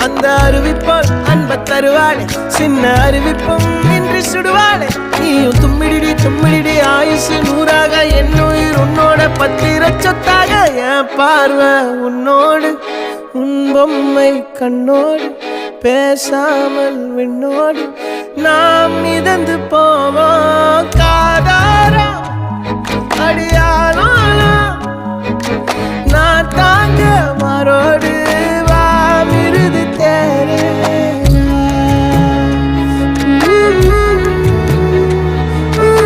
அந்த அறிவிப்போல் அன்ப தருவாளே சின்ன அறிவிப்பும் இன்றி சுடுவாளே நீயும் தும்மிடி ஆயுசு நூறாக என் உயிர் உன்னோட பத்திர சொத்தாக என் பார்வை உன்னோடு உன் பொம்மை கண்ணோடு பேசாமல் விண்ணோடு நாம் மிதந்து போவோம் காதாரா அடியா